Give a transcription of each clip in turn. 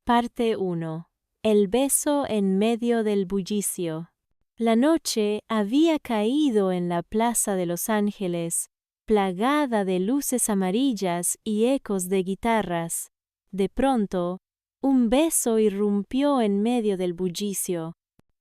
Parte 1. El beso en medio del bullicio. La noche había caído en la Plaza de los Ángeles, plagada de luces amarillas y ecos de guitarras. De pronto, un beso irrumpió en medio del bullicio.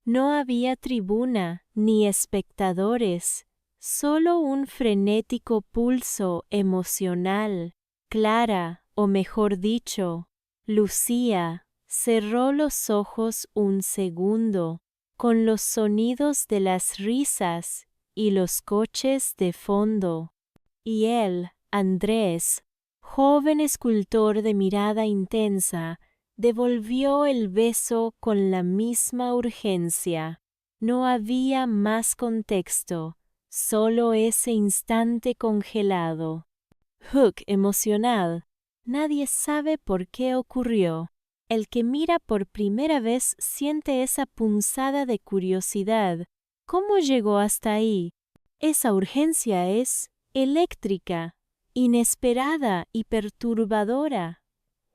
No había tribuna ni espectadores, solo un frenético pulso emocional. Clara, o mejor dicho, Lucía, cerró los ojos un segundo, con los sonidos de las risas y los coches de fondo. Y él, Andrés, joven escultor de mirada intensa, devolvió el beso con la misma urgencia. No había más contexto, solo ese instante congelado. Hook emocional. Nadie sabe por qué ocurrió. El que mira por primera vez siente esa punzada de curiosidad. ¿Cómo llegó hasta ahí? Esa urgencia es eléctrica, inesperada y perturbadora.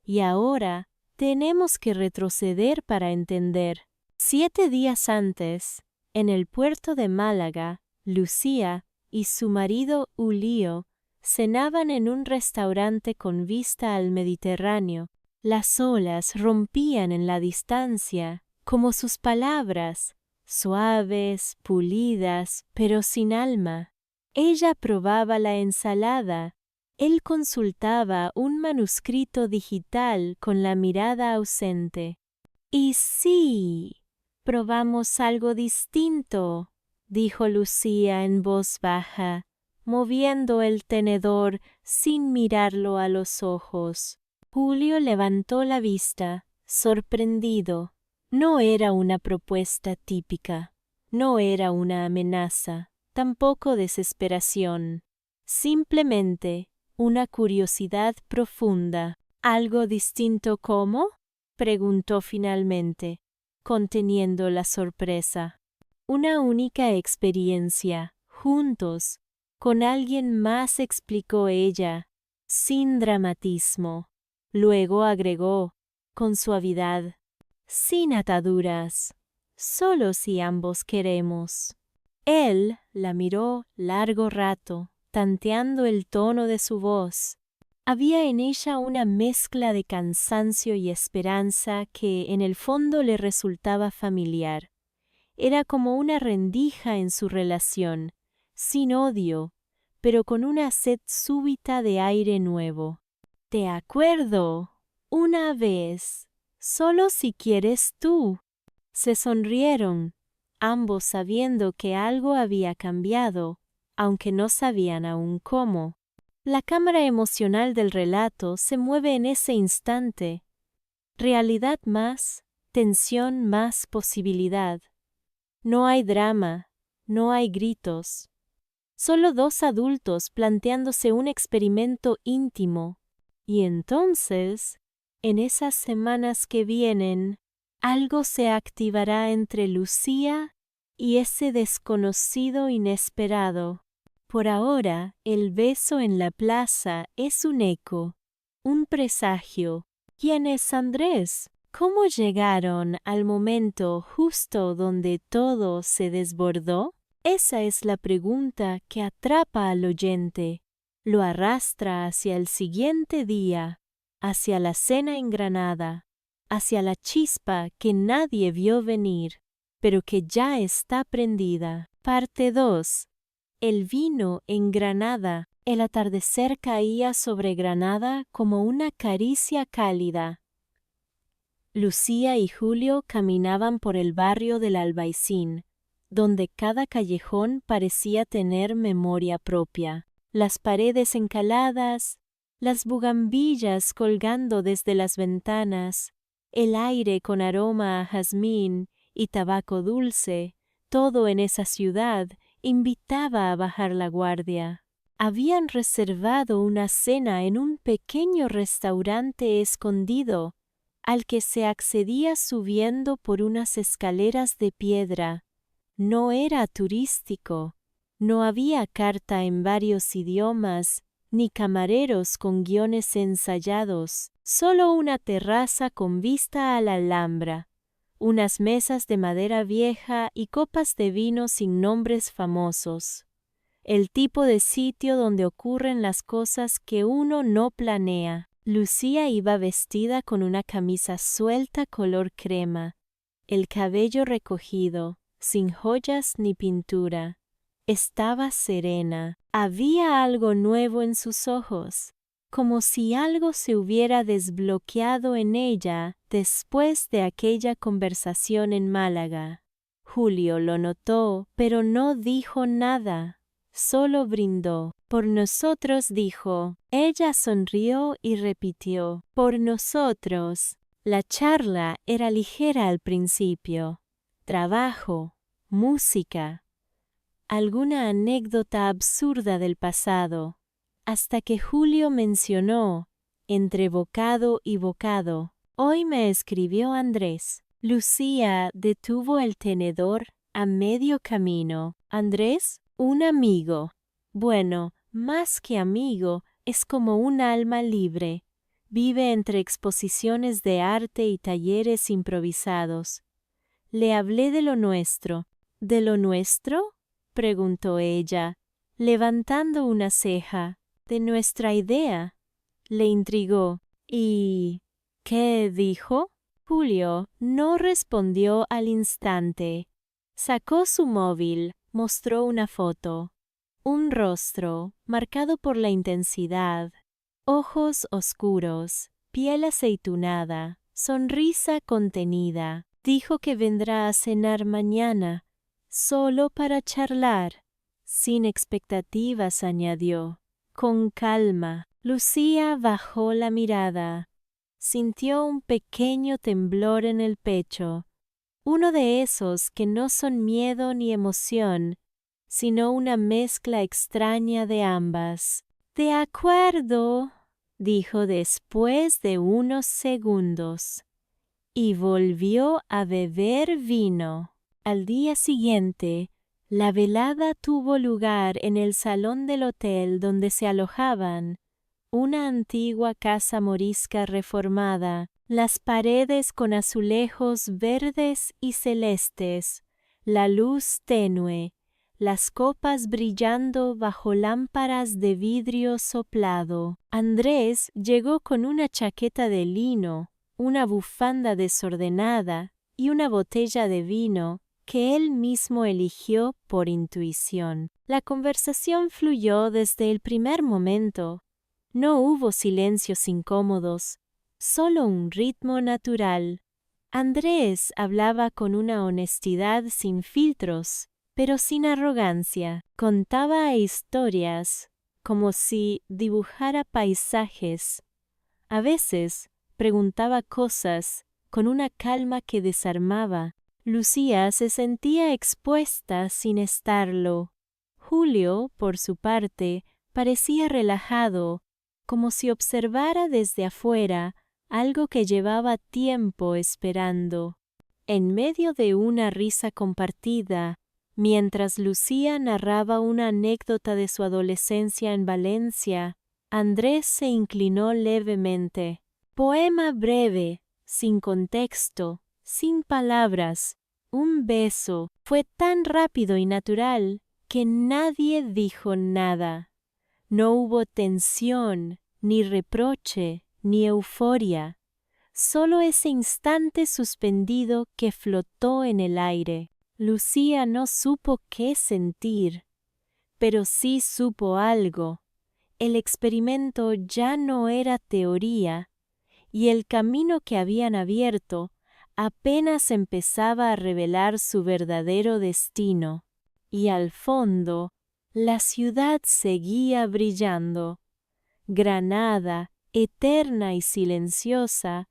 Y ahora tenemos que retroceder para entender. 7 días antes, en el puerto de Málaga, Lucía y su marido Ulío cenaban en un restaurante con vista al Mediterráneo. Las olas rompían en la distancia, como sus palabras, suaves, pulidas, pero sin alma. Ella probaba la ensalada. Él consultaba un manuscrito digital con la mirada ausente. «Y sí, probamos algo distinto», dijo Lucía en voz baja, moviendo el tenedor sin mirarlo a los ojos. Julio levantó la vista, sorprendido. No era una propuesta típica, no era una amenaza, tampoco desesperación. Simplemente una curiosidad profunda. ¿Algo distinto cómo?, preguntó finalmente, conteniendo la sorpresa. Una única experiencia, juntos, con alguien más, explicó ella, sin dramatismo. Luego agregó, con suavidad, sin ataduras, solo si ambos queremos. Él la miró largo rato, tanteando el tono de su voz. Había en ella una mezcla de cansancio y esperanza que en el fondo le resultaba familiar. Era como una rendija en su relación, sin odio, pero con una sed súbita de aire nuevo. «De acuerdo, una vez, solo si quieres tú». Se sonrieron, ambos sabiendo que algo había cambiado, aunque no sabían aún cómo. La cámara emocional del relato se mueve en ese instante. Realidad más, tensión más posibilidad. No hay drama, no hay gritos. Solo 2 adultos planteándose un experimento íntimo. Y entonces, en esas semanas que vienen, algo se activará entre Lucía y ese desconocido inesperado. Por ahora, el beso en la plaza es un eco, un presagio. ¿Quién es Andrés? ¿Cómo llegaron al momento justo donde todo se desbordó? Esa es la pregunta que atrapa al oyente, lo arrastra hacia el siguiente día, hacia la cena en Granada, hacia la chispa que nadie vio venir, pero que ya está prendida. Parte 2. El vino en Granada. El atardecer caía sobre Granada como una caricia cálida. Lucía y Julio caminaban por el barrio del Albaicín, donde cada callejón parecía tener memoria propia. Las paredes encaladas, las bugambillas colgando desde las ventanas, el aire con aroma a jazmín y tabaco dulce, todo en esa ciudad invitaba a bajar la guardia. Habían reservado una cena en un pequeño restaurante escondido, al que se accedía subiendo por unas escaleras de piedra. No era turístico, no había carta en varios idiomas, ni camareros con guiones ensayados, solo una terraza con vista a la Alhambra, unas mesas de madera vieja y copas de vino sin nombres famosos. El tipo de sitio donde ocurren las cosas que uno no planea. Lucía iba vestida con una camisa suelta color crema, el cabello recogido, sin joyas ni pintura. Estaba serena. Había algo nuevo en sus ojos, como si algo se hubiera desbloqueado en ella después de aquella conversación en Málaga. Julio lo notó, pero no dijo nada. Solo brindó. Por nosotros, dijo. Ella sonrió y repitió. Por nosotros. La charla era ligera al principio. Trabajo, música, alguna anécdota absurda del pasado, hasta que Julio mencionó, entre bocado y bocado, hoy me escribió Andrés. Lucía detuvo el tenedor a medio camino. ¿Andrés? Un amigo. Bueno, más que amigo, es como un alma libre. Vive entre exposiciones de arte y talleres improvisados. Le hablé de lo nuestro. ¿De lo nuestro?, preguntó ella, levantando una ceja. De nuestra idea. Le intrigó. ¿Y qué dijo? Julio no respondió al instante. Sacó su móvil, mostró una foto. Un rostro, marcado por la intensidad. Ojos oscuros, piel aceitunada, sonrisa contenida. Dijo que vendrá a cenar mañana, solo para charlar. Sin expectativas, añadió. Con calma. Lucía bajó la mirada. Sintió un pequeño temblor en el pecho. Uno de esos que no son miedo ni emoción, sino una mezcla extraña de ambas. De acuerdo, dijo después de unos segundos. Y volvió a beber vino. Al día siguiente, la velada tuvo lugar en el salón del hotel donde se alojaban, una antigua casa morisca reformada, las paredes con azulejos verdes y celestes, la luz tenue, las copas brillando bajo lámparas de vidrio soplado. Andrés llegó con una chaqueta de lino, una bufanda desordenada y una botella de vino que él mismo eligió por intuición. La conversación fluyó desde el primer momento. No hubo silencios incómodos, solo un ritmo natural. Andrés hablaba con una honestidad sin filtros, pero sin arrogancia. Contaba historias, como si dibujara paisajes. A veces preguntaba cosas con una calma que desarmaba. Lucía se sentía expuesta sin estarlo. Julio, por su parte, parecía relajado, como si observara desde afuera algo que llevaba tiempo esperando. En medio de una risa compartida, mientras Lucía narraba una anécdota de su adolescencia en Valencia, Andrés se inclinó levemente. Poema breve, sin contexto, sin palabras. Un beso fue tan rápido y natural que nadie dijo nada. No hubo tensión, ni reproche, ni euforia. Solo ese instante suspendido que flotó en el aire. Lucía no supo qué sentir, pero sí supo algo. El experimento ya no era teoría, y el camino que habían abierto apenas empezaba a revelar su verdadero destino. Y al fondo, la ciudad seguía brillando. Granada, eterna y silenciosa,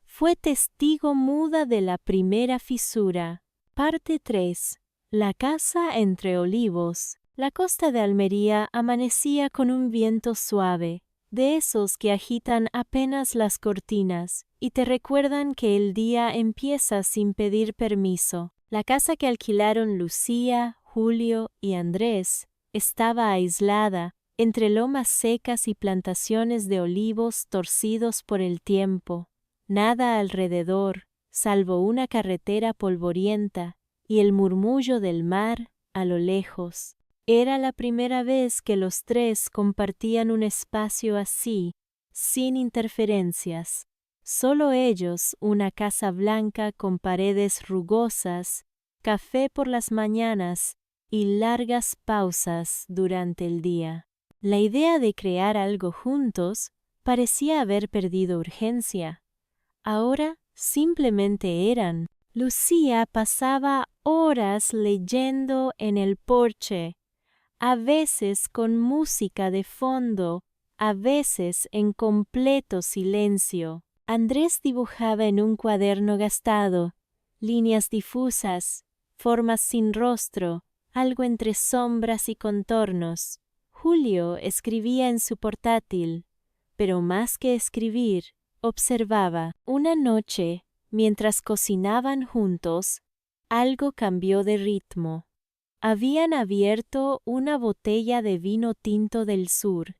fue testigo muda de la primera fisura. Parte 3. La casa entre olivos. La costa de Almería amanecía con un viento suave, de esos que agitan apenas las cortinas y te recuerdan que el día empieza sin pedir permiso. La casa que alquilaron Lucía, Julio y Andrés estaba aislada, entre lomas secas y plantaciones de olivos torcidos por el tiempo. Nada alrededor, salvo una carretera polvorienta y el murmullo del mar a lo lejos. Era la primera vez que los tres compartían un espacio así, sin interferencias. Solo ellos, una casa blanca con paredes rugosas, café por las mañanas y largas pausas durante el día. La idea de crear algo juntos parecía haber perdido urgencia. Ahora simplemente eran. Lucía pasaba horas leyendo en el porche, a veces con música de fondo, a veces en completo silencio. Andrés dibujaba en un cuaderno gastado, líneas difusas, formas sin rostro, algo entre sombras y contornos. Julio escribía en su portátil, pero más que escribir, observaba. Una noche, mientras cocinaban juntos, algo cambió de ritmo. Habían abierto una botella de vino tinto del sur.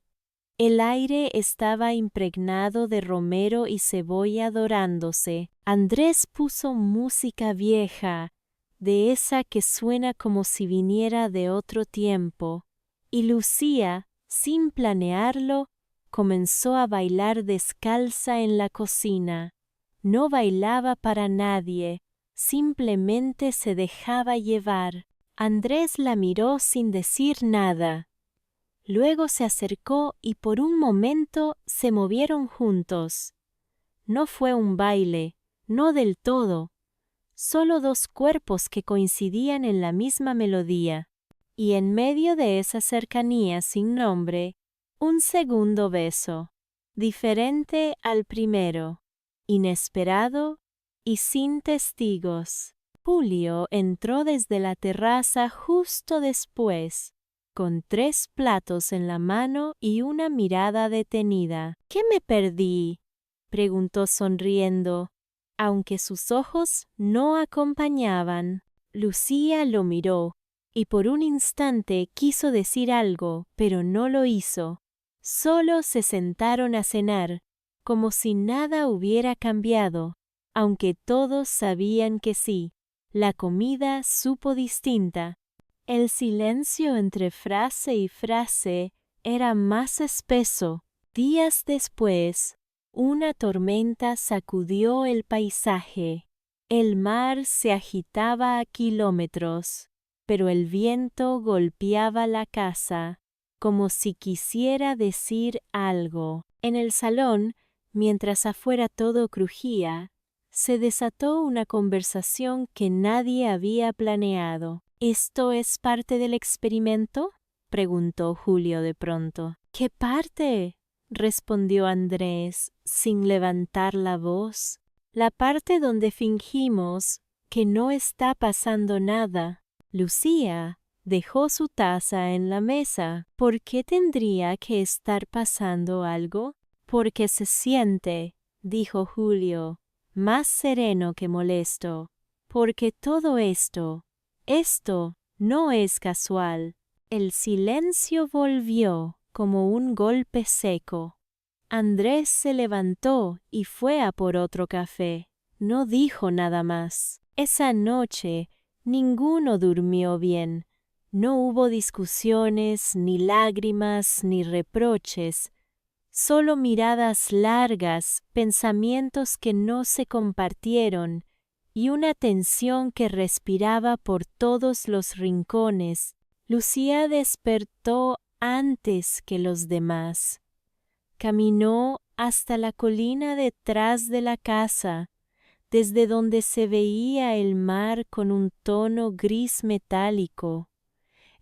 El aire estaba impregnado de romero y cebolla dorándose. Andrés puso música vieja, de esa que suena como si viniera de otro tiempo, y Lucía, sin planearlo, comenzó a bailar descalza en la cocina. No bailaba para nadie, simplemente se dejaba llevar. Andrés la miró sin decir nada. Luego se acercó y por un momento se movieron juntos. No fue un baile, no del todo, solo dos cuerpos que coincidían en la misma melodía. Y en medio de esa cercanía sin nombre, un segundo beso, diferente al primero, inesperado y sin testigos. Julio entró desde la terraza justo después, con 3 platos en la mano y una mirada detenida. ¿Qué me perdí?, preguntó sonriendo, aunque sus ojos no acompañaban. Lucía lo miró, y por un instante quiso decir algo, pero no lo hizo. Solo se sentaron a cenar, como si nada hubiera cambiado, aunque todos sabían que sí. La comida supo distinta. El silencio entre frase y frase era más espeso. Días después, una tormenta sacudió el paisaje. El mar se agitaba a kilómetros, pero el viento golpeaba la casa, como si quisiera decir algo. En el salón, mientras afuera todo crujía, se desató una conversación que nadie había planeado. ¿Esto es parte del experimento?, preguntó Julio de pronto. ¿Qué parte?, respondió Andrés, sin levantar la voz. La parte donde fingimos que no está pasando nada. Lucía dejó su taza en la mesa. ¿Por qué tendría que estar pasando algo? Porque se siente, dijo Julio, más sereno que molesto, porque todo esto no es casual. El silencio volvió como un golpe seco. Andrés se levantó y fue a por otro café. No dijo nada más. Esa noche ninguno durmió bien. No hubo discusiones, ni lágrimas, ni reproches. Solo miradas largas, pensamientos que no se compartieron y una tensión que respiraba por todos los rincones. Lucía despertó antes que los demás. Caminó hasta la colina detrás de la casa, desde donde se veía el mar con un tono gris metálico.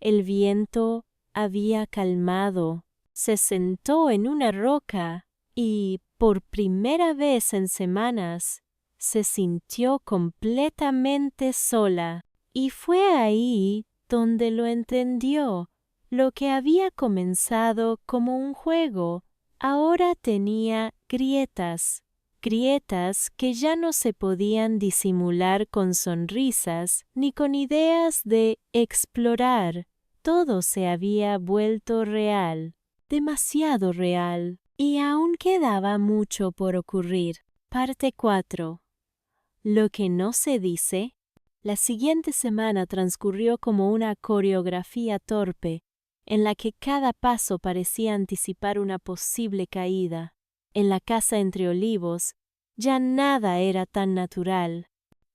El viento había calmado. Se sentó en una roca y, por primera vez en semanas, se sintió completamente sola. Y fue ahí donde lo entendió. Lo que había comenzado como un juego, ahora tenía grietas que ya no se podían disimular con sonrisas ni con ideas de explorar. Todo se había vuelto real. demasiado real, y aún quedaba mucho por ocurrir. Parte 4. Lo que no se dice. La siguiente semana transcurrió como una coreografía torpe, en la que cada paso parecía anticipar una posible caída. En la casa entre olivos, ya nada era tan natural.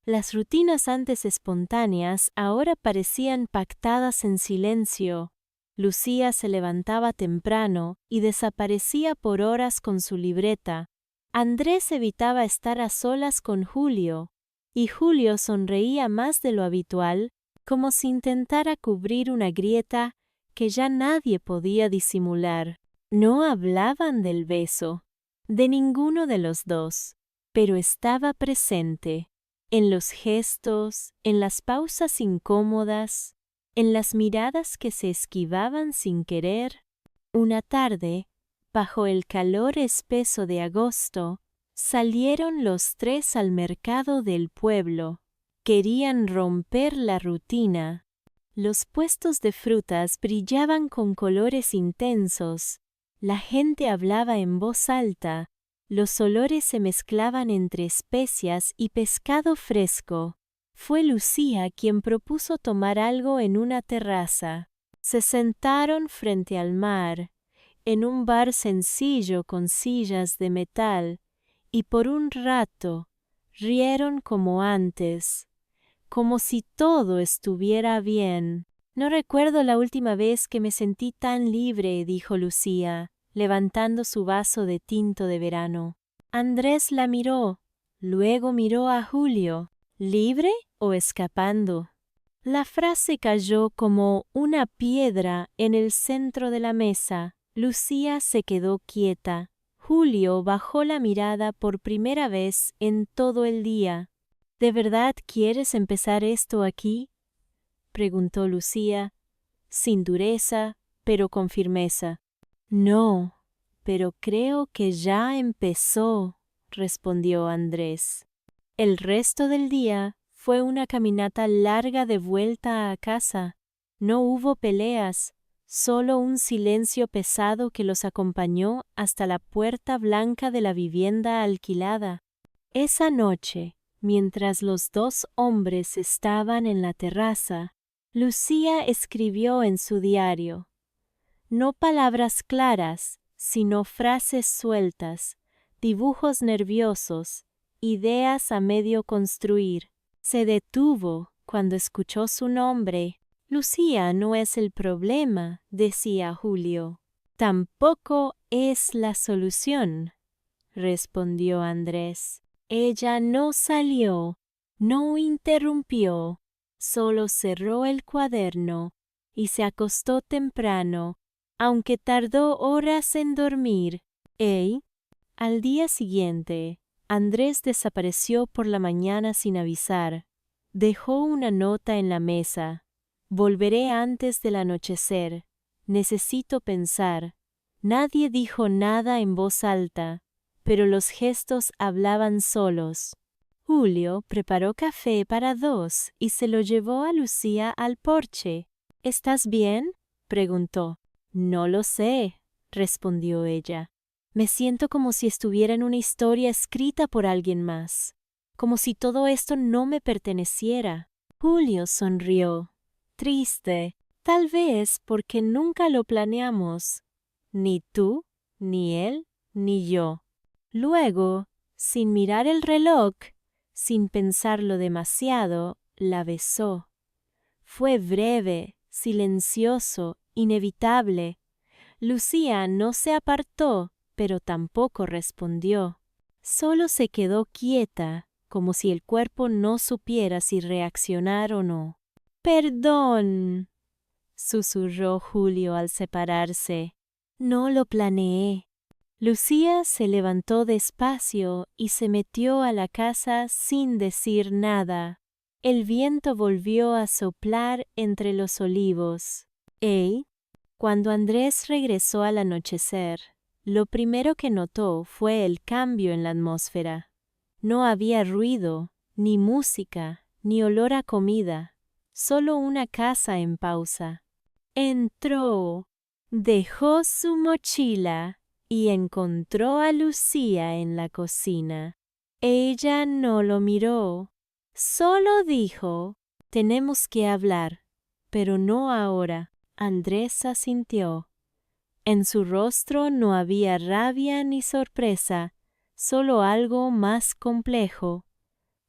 Las rutinas antes espontáneas ahora parecían pactadas en silencio. Lucía se levantaba temprano y desaparecía por horas con su libreta. Andrés evitaba estar a solas con Julio, y Julio sonreía más de lo habitual, como si intentara cubrir una grieta que ya nadie podía disimular. No hablaban del beso, de ninguno de los dos, pero estaba presente, en los gestos, en las pausas incómodas, en las miradas que se esquivaban sin querer. Una tarde, bajo el calor espeso de agosto, salieron los tres al mercado del pueblo. Querían romper la rutina. Los puestos de frutas brillaban con colores intensos. La gente hablaba en voz alta. Los olores se mezclaban entre especias y pescado fresco. Fue Lucía quien propuso tomar algo en una terraza. Se sentaron frente al mar, en un bar sencillo con sillas de metal, y por un rato rieron como antes, como si todo estuviera bien. No recuerdo la última vez que me sentí tan libre, dijo Lucía, levantando su vaso de tinto de verano. Andrés la miró, luego miró a Julio. ¿Libre o escapando? La frase cayó como una piedra en el centro de la mesa. Lucía se quedó quieta. Julio bajó la mirada por primera vez en todo el día. ¿De verdad quieres empezar esto aquí?, preguntó Lucía, sin dureza, pero con firmeza. No, pero creo que ya empezó, respondió Andrés. El resto del día fue una caminata larga de vuelta a casa. No hubo peleas, solo un silencio pesado que los acompañó hasta la puerta blanca de la vivienda alquilada. Esa noche, mientras los dos hombres estaban en la terraza, Lucía escribió en su diario. No palabras claras, sino frases sueltas, dibujos nerviosos, ideas a medio construir. Se detuvo cuando escuchó su nombre. Lucía no es el problema, decía Julio. Tampoco es la solución, respondió Andrés. Ella no salió, no interrumpió, solo cerró el cuaderno y se acostó temprano, aunque tardó horas en dormir. Al día siguiente, Andrés desapareció por la mañana sin avisar. Dejó una nota en la mesa. Volveré antes del anochecer. Necesito pensar. Nadie dijo nada en voz alta, pero los gestos hablaban solos. Julio preparó café para dos y se lo llevó a Lucía al porche. ¿Estás bien?, preguntó. No lo sé, respondió ella. Me siento como si estuviera en una historia escrita por alguien más, como si todo esto no me perteneciera. Julio sonrió, triste, tal vez porque nunca lo planeamos, ni tú, ni él, ni yo. Luego, sin mirar el reloj, sin pensarlo demasiado, la besó. Fue breve, silencioso, inevitable. Lucía no se apartó, pero tampoco respondió. Solo se quedó quieta, como si el cuerpo no supiera si reaccionar o no. «Perdón», susurró Julio al separarse. «No lo planeé». Lucía se levantó despacio y se metió a la casa sin decir nada. El viento volvió a soplar entre los olivos. Cuando Andrés regresó al anochecer, lo primero que notó fue el cambio en la atmósfera. No había ruido, ni música, ni olor a comida, solo una casa en pausa. Entró. Dejó su mochila y encontró a Lucía en la cocina. Ella no lo miró, solo dijo: «Tenemos que hablar, pero no ahora». Andrés asintió. En su rostro no había rabia ni sorpresa, solo algo más complejo,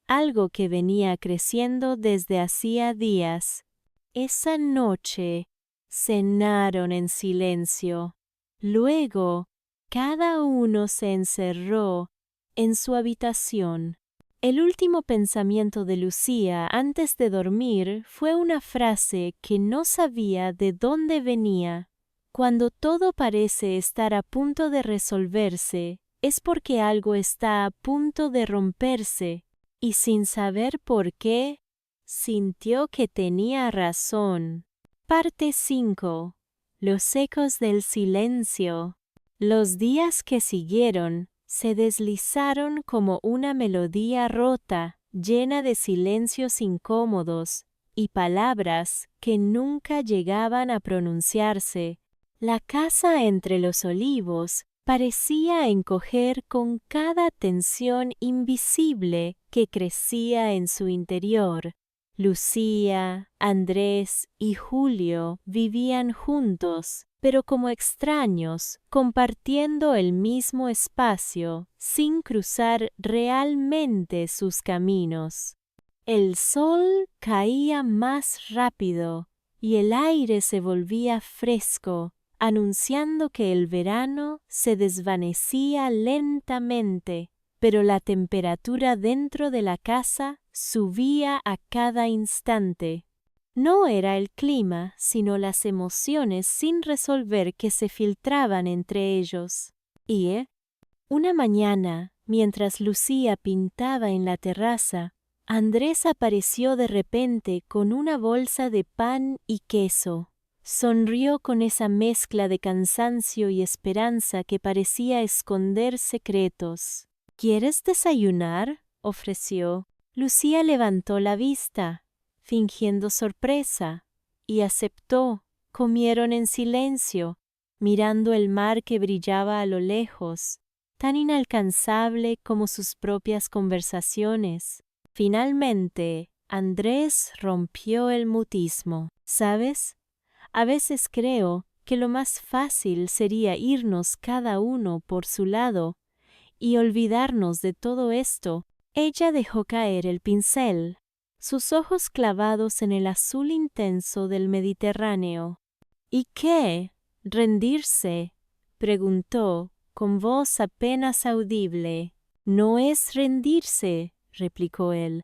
algo que venía creciendo desde hacía días. Esa noche cenaron en silencio. Luego, cada uno se encerró en su habitación. El último pensamiento de Lucía antes de dormir fue una frase que no sabía de dónde venía. Cuando todo parece estar a punto de resolverse, es porque algo está a punto de romperse, y sin saber por qué, sintió que tenía razón. Parte 5. Los ecos del silencio. Los días que siguieron se deslizaron como una melodía rota, llena de silencios incómodos y palabras que nunca llegaban a pronunciarse. La casa entre los olivos parecía encoger con cada tensión invisible que crecía en su interior. Lucía, Andrés y Julio vivían juntos, pero como extraños, compartiendo el mismo espacio, sin cruzar realmente sus caminos. El sol caía más rápido y el aire se volvía fresco, anunciando que el verano se desvanecía lentamente, pero la temperatura dentro de la casa subía a cada instante. No era el clima, sino las emociones sin resolver que se filtraban entre ellos. Y, una mañana, mientras Lucía pintaba en la terraza, Andrés apareció de repente con una bolsa de pan y queso. Sonrió con esa mezcla de cansancio y esperanza que parecía esconder secretos. «¿Quieres desayunar?», ofreció. Lucía levantó la vista, fingiendo sorpresa, y aceptó. Comieron en silencio, mirando el mar que brillaba a lo lejos, tan inalcanzable como sus propias conversaciones. Finalmente, Andrés rompió el mutismo. «¿Sabes? A veces creo que lo más fácil sería irnos cada uno por su lado y olvidarnos de todo esto». Ella dejó caer el pincel, sus ojos clavados en el azul intenso del Mediterráneo. «¿Y qué? ¿Rendirse?», preguntó, con voz apenas audible. «No es rendirse», replicó él.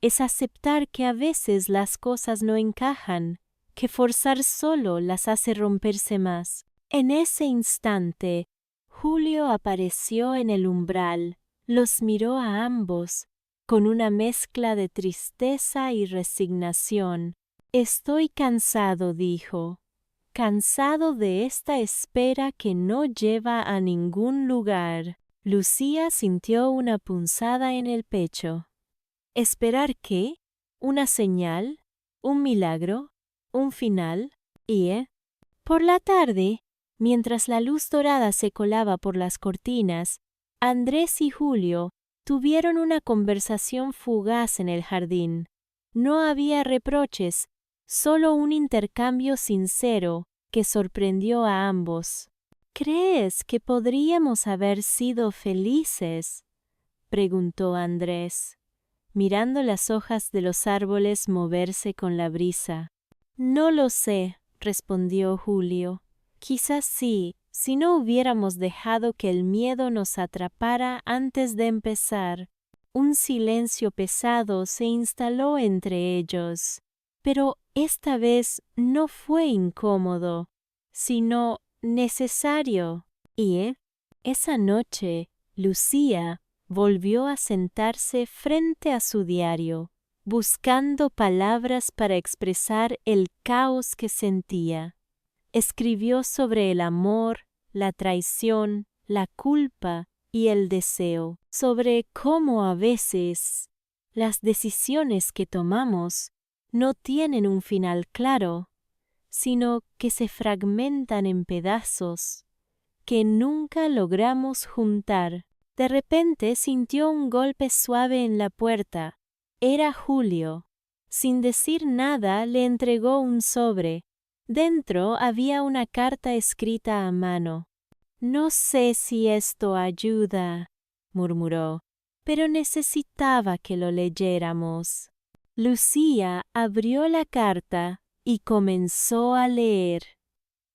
«Es aceptar que a veces las cosas no encajan, que forzar solo las hace romperse más». En ese instante, Julio apareció en el umbral. Los miró a ambos, con una mezcla de tristeza y resignación. «Estoy cansado», dijo. «Cansado de esta espera que no lleva a ningún lugar». Lucía sintió una punzada en el pecho. ¿Esperar qué? ¿Una señal? ¿Un milagro? ¿Un final? Y, por la tarde, mientras la luz dorada se colaba por las cortinas, Andrés y Julio tuvieron una conversación fugaz en el jardín. No había reproches, solo un intercambio sincero que sorprendió a ambos. «¿Crees que podríamos haber sido felices?», preguntó Andrés, mirando las hojas de los árboles moverse con la brisa. «No lo sé», respondió Julio. «Quizás sí, si no hubiéramos dejado que el miedo nos atrapara antes de empezar». Un silencio pesado se instaló entre ellos, pero esta vez no fue incómodo, sino necesario. Y, esa noche, Lucía volvió a sentarse frente a su diario, buscando palabras para expresar el caos que sentía. Escribió sobre el amor, la traición, la culpa y el deseo, sobre cómo a veces las decisiones que tomamos no tienen un final claro, sino que se fragmentan en pedazos que nunca logramos juntar. De repente sintió un golpe suave en la puerta. Era Julio. Sin decir nada, le entregó un sobre. Dentro había una carta escrita a mano. «No sé si esto ayuda», murmuró, «pero necesitaba que lo leyéramos». Lucía abrió la carta y comenzó a leer.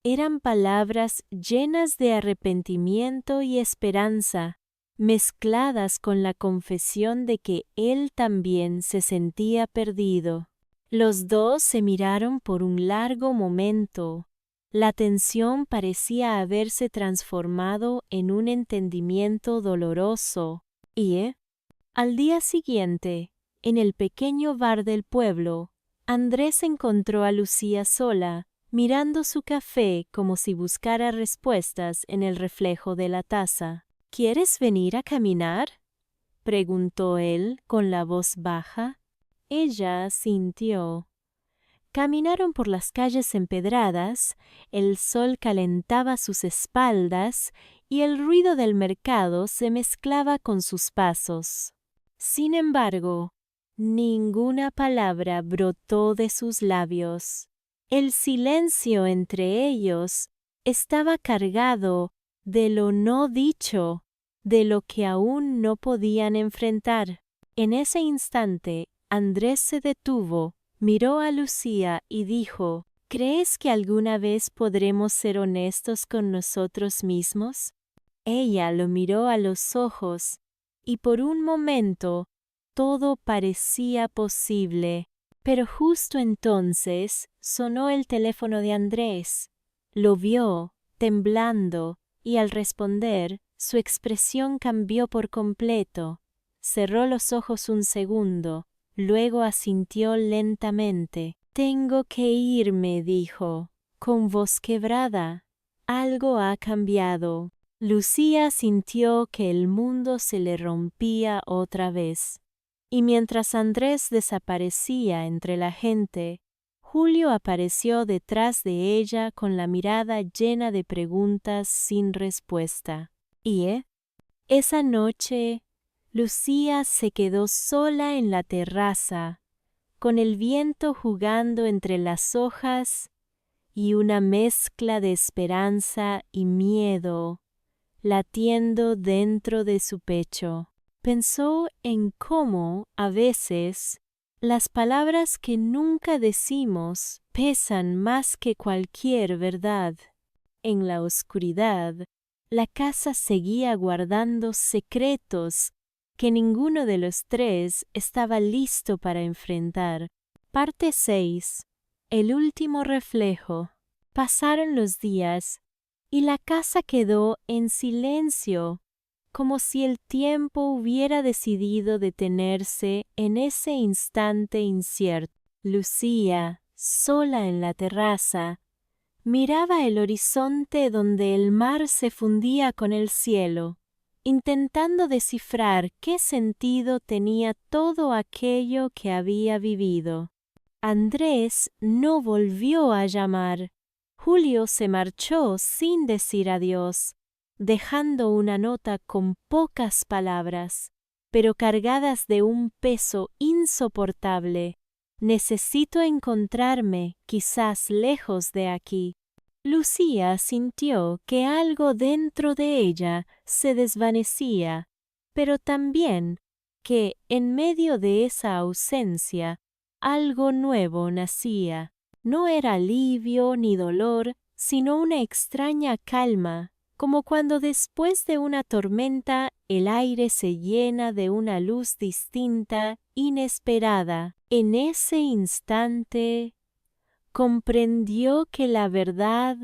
Eran palabras llenas de arrepentimiento y esperanza, mezcladas con la confesión de que él también se sentía perdido. Los dos se miraron por un largo momento. La tensión parecía haberse transformado en un entendimiento doloroso, y, al día siguiente, en el pequeño bar del pueblo, Andrés encontró a Lucía sola, mirando su café como si buscara respuestas en el reflejo de la taza. «¿Quieres venir a caminar?», preguntó él con la voz baja. Ella asintió. Caminaron por las calles empedradas, el sol calentaba sus espaldas y el ruido del mercado se mezclaba con sus pasos. Sin embargo, ninguna palabra brotó de sus labios. El silencio entre ellos estaba cargado de lo no dicho, de lo que aún no podían enfrentar. En ese instante, Andrés se detuvo, miró a Lucía y dijo: «¿Crees que alguna vez podremos ser honestos con nosotros mismos?». Ella lo miró a los ojos y por un momento todo parecía posible. Pero justo entonces sonó el teléfono de Andrés. Lo vio, temblando, y al responder, su expresión cambió por completo. Cerró los ojos un segundo, luego asintió lentamente. «Tengo que irme», dijo, con voz quebrada. «Algo ha cambiado». Lucía sintió que el mundo se le rompía otra vez. Y mientras Andrés desaparecía entre la gente, Julio apareció detrás de ella con la mirada llena de preguntas sin respuesta. Y esa noche, Lucía se quedó sola en la terraza, con el viento jugando entre las hojas y una mezcla de esperanza y miedo latiendo dentro de su pecho. Pensó en cómo, a veces, las palabras que nunca decimos pesan más que cualquier verdad. En la oscuridad, la casa seguía guardando secretos que ninguno de los tres estaba listo para enfrentar. Parte 6. El último reflejo. Pasaron los días y la casa quedó en silencio, como si el tiempo hubiera decidido detenerse en ese instante incierto. Lucía, sola en la terraza, miraba el horizonte donde el mar se fundía con el cielo, intentando descifrar qué sentido tenía todo aquello que había vivido. Andrés no volvió a llamar. Julio se marchó sin decir adiós, dejando una nota con pocas palabras, pero cargadas de un peso insoportable. «Necesito encontrarme, quizás lejos de aquí». Lucía sintió que algo dentro de ella se desvanecía, pero también que, en medio de esa ausencia, algo nuevo nacía. No era alivio ni dolor, sino una extraña calma, como cuando después de una tormenta el aire se llena de una luz distinta, inesperada. En ese instante comprendió que la verdad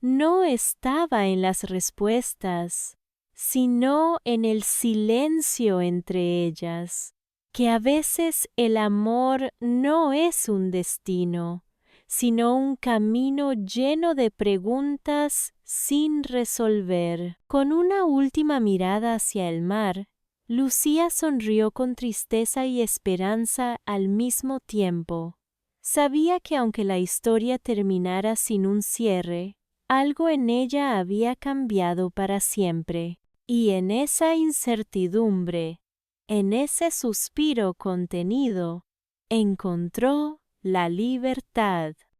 no estaba en las respuestas, sino en el silencio entre ellas, que a veces el amor no es un destino, sino un camino lleno de preguntas sin resolver. Con una última mirada hacia el mar, Lucía sonrió con tristeza y esperanza al mismo tiempo. Sabía que aunque la historia terminara sin un cierre, algo en ella había cambiado para siempre. Y en esa incertidumbre, en ese suspiro contenido, encontró la libertad.